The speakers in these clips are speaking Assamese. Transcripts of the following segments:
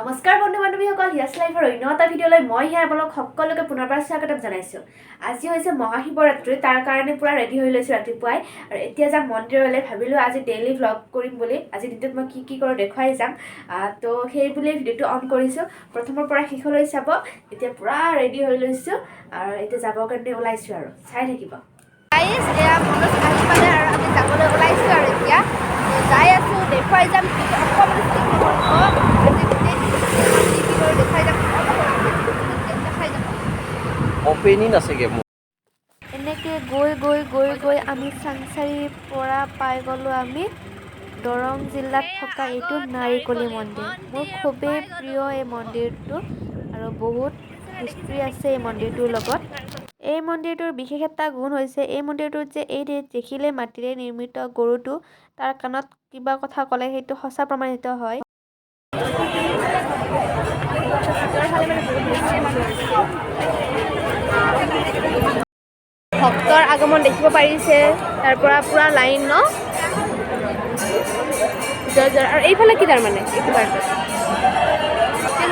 নমস্কাৰ বন্ধু বান্ধৱীসকল, হিয়াছ লাইফৰ অন্য এটা ভিডিঅ'লৈ মই আপোনালোক সকলোকে পুনৰবাৰ স্বাগতম জনাইছোঁ। আজি হৈছে মহাশিৱৰাত্ৰি, তাৰ কাৰণে পুৰা ৰেডি হৈ লৈছোঁ ৰাতিপুৱাই। আৰু এতিয়া যাম মন্দিৰলৈ। ভাবিলোঁ আজি ডেইলি ভ্লগ কৰিম বুলি। আজি দিনটোত মই কি কৰোঁ দেখুৱাই যাম। তো সেই বুলি ভিডিঅ'টো অন কৰিছোঁ। প্ৰথমৰ পৰা শেষলৈ চাব। এতিয়া পুৰা ৰেডি হৈ লৈছোঁ আৰু এতিয়া যাবৰ কাৰণে ওলাইছোঁ আৰু চাই থাকিব। গাইজ, এয়া মনোজ আহি পালে আৰু আমি যাবলৈ ওলাইছোঁ আৰু এতিয়া যাই আছোঁ। দেখুৱাই যাম অপেনিং আছেগে মোৰ। এনেকৈ গৈ আমি চাংচাৰিৰ পৰা পাই গ'লোঁ আমি দৰং জিলাত থকা এইটো নাৰিকলি মন্দিৰ। মোৰ খুবেই প্ৰিয় এই মন্দিৰটো আৰু বহুত হিষ্ট্ৰী আছে এই মন্দিৰটোৰ লগত। এই মন্দিৰটোৰ বিশেষ এটা গুণ হৈছে এই মন্দিৰটোত যে এই দেখিলে মাটিৰে নিৰ্মিত গৰুটো তাৰ কাণত কিবা কথা ক'লে সেইটো সঁচা প্ৰমাণিত হয়। ভক্তৰ আগমন দেখিব পাৰিছে, তাৰ পৰা পুৰা লাইন ন আৰু এইফালে কি তাৰমানে এইটো পাৰ্টত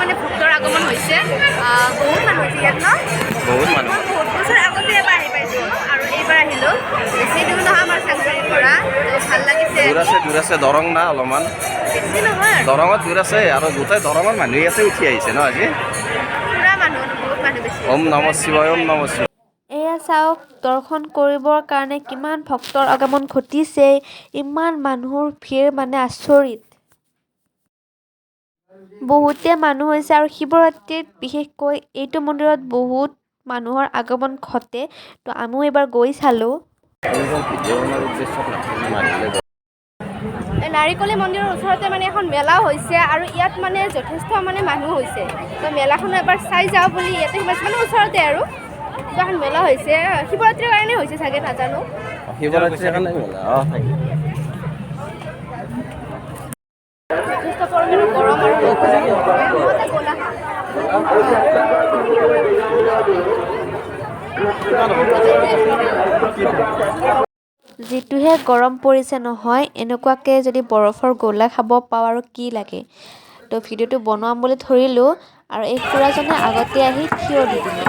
মানে ভক্তৰ আগমন হৈছে। বহুত মানুহ হৈছে ইয়াত ন, বহুত মানুহ। বহুত বছৰ আগতে এবাৰ আহি পাইছোঁ আৰু এইবাৰ আহিলোঁ। বেছি দূৰ নহয় আমাৰ চাংচাৰিৰ পৰা, ভাল লাগিছে। দূৰ আছে দৰং না অলপমান বেছি নহয়, দৰঙত দূৰ আছে আৰু গোটেই দৰঙৰ মানুহ ইয়াতে উঠি আহিছে ন আজি। পুৰা মানুহ, বহুত মানুহ বেছি। ওম নম শিৱায়, ওম নম শিৱায়। এয়া চাওক, দৰ্শন কৰিবৰ কাৰণে কিমান ভক্তৰ আগমন ঘটিছে। ইমান মানুহৰ ভিৰ মানে আচৰিত। বহুতে মানুহ হৈছে আৰু শিৱৰাত্ৰিত বিশেষকৈ এইটো মন্দিৰত বহুত মানুহৰ আগমন ঘটে। তো আমিও এবাৰ গৈ চালোঁ। নাৰিকলি মন্দিৰৰ ওচৰতে মানে এখন মেলাও হৈছে আৰু ইয়াত মানে যথেষ্ট মানে মানুহ হৈছে। তো মেলাখনো এবাৰ চাই যাওঁ বুলি ইয়াতে মানে ওচৰতে আৰু এখন মেলা হৈছে। শিৱৰাত্ৰিৰ কাৰণে হৈছে চাগে, নাজানো। শিৱৰাত্ৰিৰ কাৰণে মেলা যথেষ্ট পৰিমাণে গৰম আৰু যিটোহে গৰম পৰিছে নহয়, এনেকুৱাকৈ যদি বৰফৰ গোলা খাব পাওঁ আৰু কি লাগে। তো ভিডিঅ'টো বনাম বুলি ধৰিলোঁ আৰু এই খুৰাজনে আগতে আহি থিয় দি দিলে।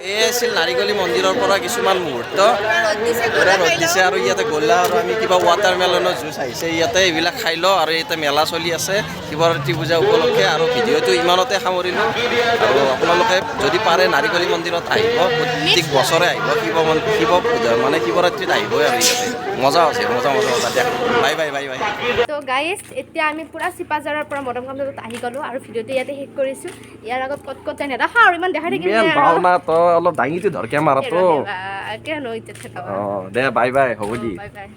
এই আছিল নাৰিকলি মন্দিৰৰ পৰা কিছুমান মুহূৰ্ত। পুৰা ৰ'দ দিছে আৰু ইয়াতে গ'লা আৰু আমি কিবা ৱাটাৰ মেলনৰ জুচ আহিছে ইয়াতে, এইবিলাক খাই লওঁ। আৰু ইয়াতে মেলা চলি আছে শিৱৰাত্ৰি পূজা উপলক্ষে। আৰু ভিডিঅ'টো ইমানতে সামৰিলোঁ। আৰু আপোনালোকে যদি পাৰে নাৰিকলি মন্দিৰত আহিব, প্ৰত্যেক বছৰে আহিব। শিৱ পূজা মানে শিৱৰাত্ৰিত আহিবই আৰু ইয়াতে মজা আছে, মজা দিয়া। Bye bye bye bye. তো গাইজ, এতিয়া আমি পুৰা চিপাঝাৰৰ পৰা মদম কামদালত আহি গ'লোঁ আৰু ভিডিঅ'টো ইয়াতে শেষ কৰিছোঁ। ইয়াৰ আগত ক'ত যাই নেদেখা আৰু ইমান দেখাই থাকিম অলপ দাঙিটো ধৰ কেমেৰাটো। দে বাই বাই, হ'ব দি। Bye bye.